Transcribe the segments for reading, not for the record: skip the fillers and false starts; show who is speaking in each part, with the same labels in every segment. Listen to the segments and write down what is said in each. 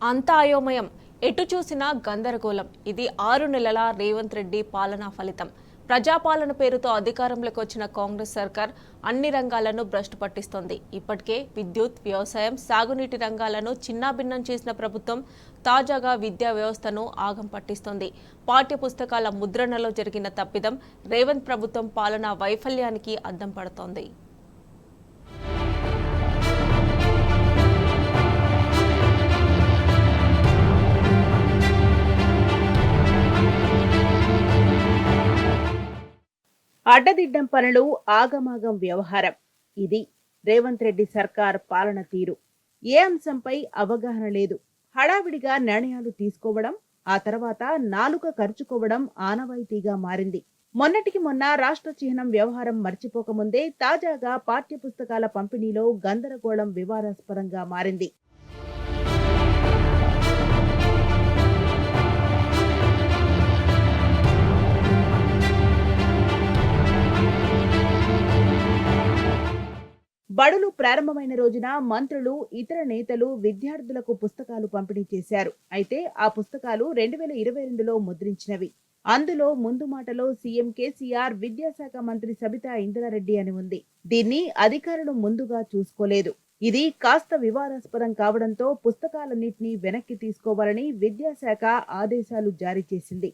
Speaker 1: అంతా అయోమయం, ఎటు చూసినా గందరగోళం. ఇది 6 నెలల రేవంత్ రెడ్డి పాలనా ఫలితం. ప్రజాపాలన పేరుతో అధికారంలోకి వచ్చిన కాంగ్రెస్ సర్కార్ అన్ని రంగాలను భ్రష్టు పట్టిస్తోంది. ఇప్పటికే విద్యుత్, వ్యవసాయం, సాగునీటి రంగాలను చిన్నాభిన్నం చేసిన ప్రభుత్వం తాజాగా విద్యా వ్యవస్థను ఆగం పట్టిస్తోంది. పాఠ్య పుస్తకాల ముద్రణలో జరిగిన తప్పిదం రేవంత్ ప్రభుత్వం పాలనా వైఫల్యానికి అద్దం పడుతోంది.
Speaker 2: అడ్డదిడ్డం పనులు, ఆగమాగం వ్యవహారం. ఇది రేవంత్ రెడ్డి సర్కార్ పాలన తీరు. ఏ అంశంపై అవగాహన లేదు. హడావిడిగా నిర్ణయాలు తీసుకోవడం, ఆ తర్వాత నాలుక ఖర్చుకోవడం ఆనవాయితీగా మారింది. మొన్నటికి మొన్న రాష్ట్ర చిహ్నం వ్యవహారం మర్చిపోకముందే తాజాగా పాఠ్య పుస్తకాల పంపిణీలో గందరగోళం వివాదాస్పదంగా మారింది. బడులు ప్రారంభమైన రోజున మంత్రులు, ఇతర నేతలు విద్యార్థులకు పుస్తకాలు పంపిణీ చేశారు. అయితే ఆ పుస్తకాలు 2022లో ముద్రించినవి. అందులో ముందు మాటలో సీఎం కేసీఆర్, విద్యాశాఖ మంత్రి సబితా ఇంద్రారెడ్డి అని ఉంది. దీన్ని అధికారులు ముందుగా చూసుకోలేదు. ఇది కాస్త వివాదాస్పదం కావడంతో పుస్తకాలన్నింటినీ వెనక్కి తీసుకోవాలని విద్యాశాఖ ఆదేశాలు జారీ చేసింది.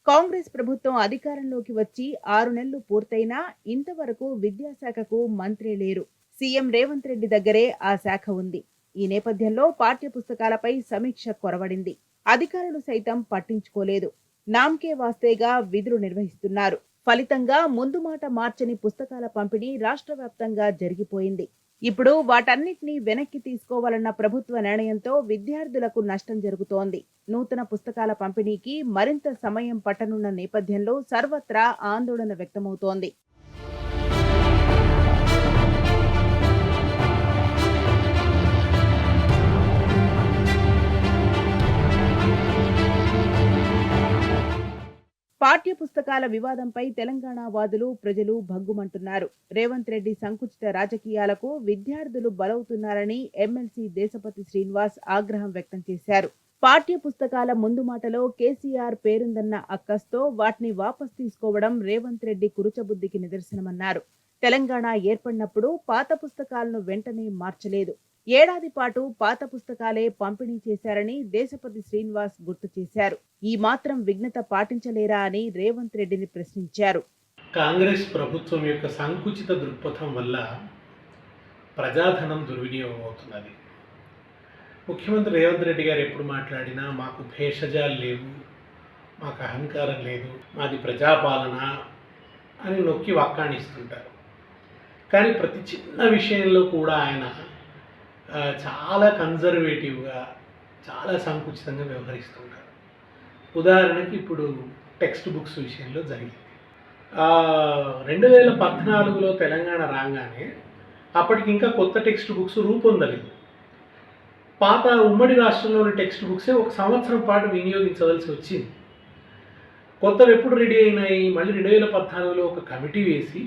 Speaker 2: కాంగ్రెస్ ప్రభుత్వం అధికారంలోకి వచ్చి 6 నెలలు పూర్తయినా ఇంతవరకు విద్యాశాఖకు మంత్రి లేరు. సీఎం రేవంత్ రెడ్డి దగ్గరే ఆ శాఖ ఉంది. ఈ నేపథ్యంలో పాఠ్య పుస్తకాలపై సమీక్ష కొరవడింది. అధికారులు సైతం పట్టించుకోలేదు. నామ్కే వాస్తేగా విధులు నిర్వహిస్తున్నారు. ఫలితంగా ముందు మాట మార్చని పుస్తకాల పంపిణీ రాష్ట్ర వ్యాప్తంగా జరిగిపోయింది. ఇప్పుడు వాటన్నిటినీ వెనక్కి తీసుకోవాలన్న ప్రభుత్వ నిర్ణయంతో విద్యార్థులకు నష్టం జరుగుతోంది. నూతన పుస్తకాల పంపిణీకి మరింత సమయం పట్టనున్న నేపథ్యంలో సర్వత్రా ఆందోళన వ్యక్తమవుతోంది. పాఠ్య పుస్తకాల వివాదంపై తెలంగాణ వాదులు, ప్రజలు భగ్గుమంటున్నారు. రేవంత్ రెడ్డి సంకుచిత రాజకీయాలకు విద్యార్థులు బలవుతున్నారని ఎమ్మెల్సీ దేశపతి శ్రీనివాస్ ఆగ్రహం వ్యక్తం చేశారు. పాఠ్య పుస్తకాల ముందు మాటలో కేసీఆర్ పేరుందన్న అక్కస్తో వాటిని వాపస్ తీసుకోవడం రేవంత్ రెడ్డి కురుచబుద్ధికి నిదర్శనమన్నారు. తెలంగాణ ఏర్పడినప్పుడు పాత పుస్తకాలను వెంటనే మార్చలేదు. ఏడాది పాటు పాత పుస్తకాలే పంపిణీ చేశారని దేశపతి శ్రీనివాస్ గుర్తు చేశారు. ఈ మాత్రం విఘ్నత పాటించలేరా అని రేవంత్ రెడ్డిని ప్రశ్నించారు.
Speaker 3: కాంగ్రెస్ ప్రభుత్వం యొక్క సంకుచిత దృక్పథం వల్ల ప్రజాధనం దుర్వినియోగం అవుతున్నది. ముఖ్యమంత్రి రేవంత్ రెడ్డి గారు ఎప్పుడు మాట్లాడినా మాకు భేషజాలు లేవు, మాకు అహంకారం లేదు, మాది ప్రజాపాలన అని నొక్కి వక్కాణిస్తుంటారు. కానీ ప్రతి చిన్న విషయంలో కూడా ఆయన చాలా కన్జర్వేటివ్గా, చాలా సంకుచితంగా వ్యవహరిస్తుంటారు. ఉదాహరణకి ఇప్పుడు టెక్స్ట్ బుక్స్ విషయంలో జరిగింది. 2014లో తెలంగాణ రాగానే అప్పటికి ఇంకా కొత్త టెక్స్ట్ బుక్స్ రూపొందలేదు. పాత ఉమ్మడి రాష్ట్రంలోని టెక్స్ట్ బుక్సే 1 సంవత్సరం పాటు వినియోగించవలసి వచ్చింది. కొత్తవి ఎప్పుడు రెడీ అయినాయి? మళ్ళీ 2014లో ఒక కమిటీ వేసి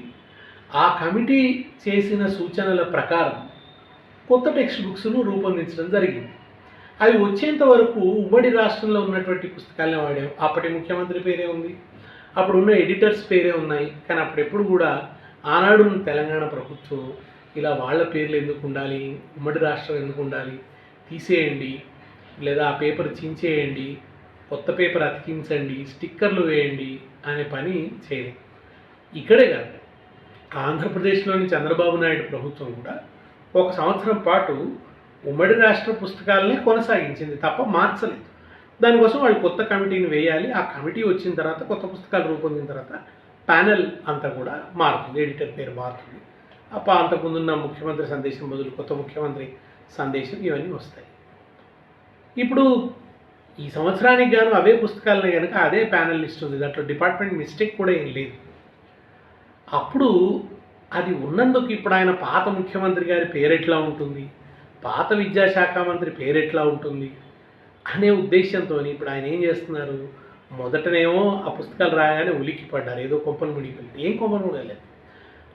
Speaker 3: ఆ కమిటీ చేసిన సూచనల ప్రకారం కొత్త టెక్స్ట్ బుక్స్ను రూపొందించడం జరిగింది. అవి వచ్చేంత వరకు ఉమ్మడి రాష్ట్రంలో ఉన్నటువంటి పుస్తకాలను వాడాం. అప్పటి ముఖ్యమంత్రి పేరే ఉంది, అప్పుడు ఉన్న ఎడిటర్స్ పేరే ఉన్నాయి. కానీ అప్పుడెప్పుడు కూడా ఆనాడు తెలంగాణ ప్రభుత్వం ఇలా వాళ్ళ పేర్లు ఎందుకు ఉండాలి, ఉమ్మడి రాష్ట్రం ఎందుకు ఉండాలి, తీసేయండి, లేదా ఆ పేపర్ చించేయండి, కొత్త పేపర్ అతికించండి, స్టిక్కర్లు వేయండి అనే పని చేయలేదు. ఇక్కడే కాదు, ఆంధ్రప్రదేశ్లోని చంద్రబాబు నాయుడు ప్రభుత్వం కూడా 1 సంవత్సరం పాటు ఉమ్మడి రాష్ట్ర పుస్తకాలనే కొనసాగించింది తప్ప మార్చలేదు. దానికోసం వాళ్ళు కొత్త కమిటీని వేయాలి. ఆ కమిటీ వచ్చిన తర్వాత, కొత్త పుస్తకాలు రూపొందిన తర్వాత ప్యానెల్ అంతా కూడా మారుతుంది, ఎడిటర్ పేరు మారుతుంది. అంతకుముందున్న ముఖ్యమంత్రి సందేశం బదులు కొత్త ముఖ్యమంత్రి సందేశం, ఇవన్నీ వస్తాయి. ఇప్పుడు ఈ సంవత్సరానికి గాను అవే పుస్తకాలనే కనుక అదే ప్యానెల్ లిస్ట్ ఉంది, దాంట్లో డిపార్ట్మెంట్ మిస్టేక్ కూడా ఏం లేదు. అప్పుడు అది ఉన్నందుకు ఇప్పుడు ఆయన పాత ముఖ్యమంత్రి గారి పేరెట్లా ఉంటుంది, పాత విద్యాశాఖ మంత్రి పేరెట్లా ఉంటుంది అనే ఉద్దేశంతో ఇప్పుడు ఆయన ఏం చేస్తున్నారు, మొదటనేమో ఆ పుస్తకాలు రాగానే ఉలిక్కి పడ్డారు, ఏదో కొంపలు మునిగిపోయింది. ఏం కొంపలు మునగలేదు.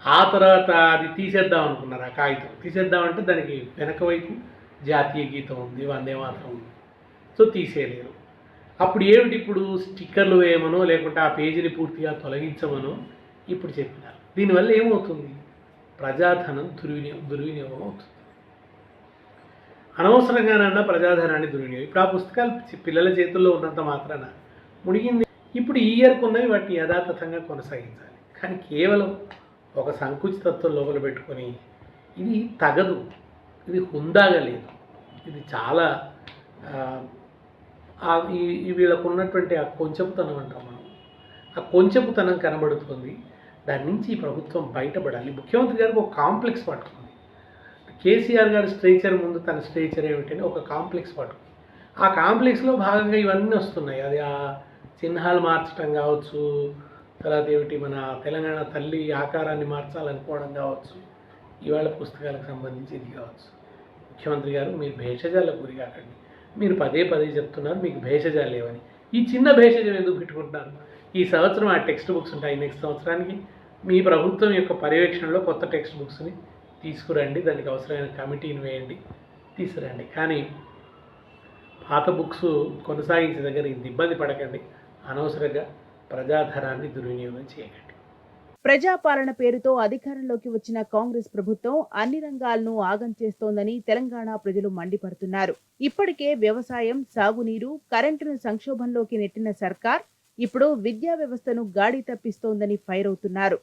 Speaker 3: ఆ తర్వాత అది తీసేద్దాం అనుకున్నారు. ఆ కాగితం తీసేద్దామంటే దానికి వెనక వైపు జాతీయ గీతం ఉంది, వందే మాతరం ఉంది. సో తీసేయలేరు. అప్పుడు ఏమిటి, ఇప్పుడు స్టిక్కర్లు వేయమనో లేకుంటే ఆ పేజీని పూర్తిగా తొలగించమనో ఇప్పుడు చెప్పినారు. దీనివల్ల ఏమవుతుంది, ప్రజాధనం దుర్వినియోగం అవుతుంది. అనవసరంగానన్నా ప్రజాధనాన్ని దుర్వినియోగం. ఇప్పుడు ఆ పుస్తకాలు పిల్లల చేతుల్లో ఉన్నంత మాత్రాన మునిగింది. ఇప్పుడు ఈ ఇయర్కు ఉన్నవి వాటిని యథాతథంగా కొనసాగించాలి. కానీ కేవలం ఒక సంకుచితత్వం లోపల పెట్టుకొని ఇది తగదు, ఇది హుందాగా లేదు, ఇది చాలా వీళ్ళకు ఉన్నటువంటి ఆ కొంచెపుతనం అంటాం మనం, ఆ కొంచెపుతనం కనబడుతుంది. దాని నుంచి ఈ ప్రభుత్వం బయటపడాలి. ముఖ్యమంత్రి గారికి ఒక కాంప్లెక్స్ పట్టుకుంది. కేసీఆర్ గారి స్ట్రేచర్ ముందు తన స్ట్రేచర్ ఏమిటని ఒక కాంప్లెక్స్ పట్టుకుంది. ఆ కాంప్లెక్స్లో భాగంగా ఇవన్నీ వస్తున్నాయి. అది ఆ చిహ్నాలు మార్చడం కావచ్చు, తర్వాత ఏమిటి మన తెలంగాణ తల్లి ఆకారాన్ని మార్చాలనుకోవడం కావచ్చు, ఇవాళ పుస్తకాలకు సంబంధించి ఇది కావచ్చు. ముఖ్యమంత్రి గారు మీరు భేషజాలకు గురి కాకండి. మీరు పదే పదే చెప్తున్నారు మీకు భేషజాలు లేవని. ఈ చిన్న భేషజం ఎందుకు పెట్టుకుంటున్నారు? ఈ సంవత్సరం ఆ టెక్స్ట్ బుక్స్ ఉంటాయి, నెక్స్ట్ సంవత్సరానికి మీ ప్రభుత్వం యొక్క పర్యవేక్షణలో కొత్త టెక్స్ట్ బుక్స్ని తీసుకురండి, దానికి అవసరమైన కమిటీని వేయండి, తీసుకురండి. కానీ పాత బుక్స్ కొనసాగించే దగ్గర ఇంత ఇబ్బంది పడకండి, అనవసరంగా ప్రజాధనాన్ని దుర్వినియోగం చేయకండి.
Speaker 2: ప్రజాపాలన పేరుతో అధికారంలోకి వచ్చిన కాంగ్రెస్ ప్రభుత్వం అన్ని రంగాలను ఆగం చేస్తోందని తెలంగాణ ప్రజలు మండిపడుతున్నారు. ఇప్పటికే వ్యవసాయం, సాగునీరు, కరెంటును సంక్షోభంలోకి నెట్టిన సర్కార్ ఇప్పుడు విద్యా వ్యవస్థను గాడి తప్పిస్తోందని ఫైర్ అవుతున్నారు.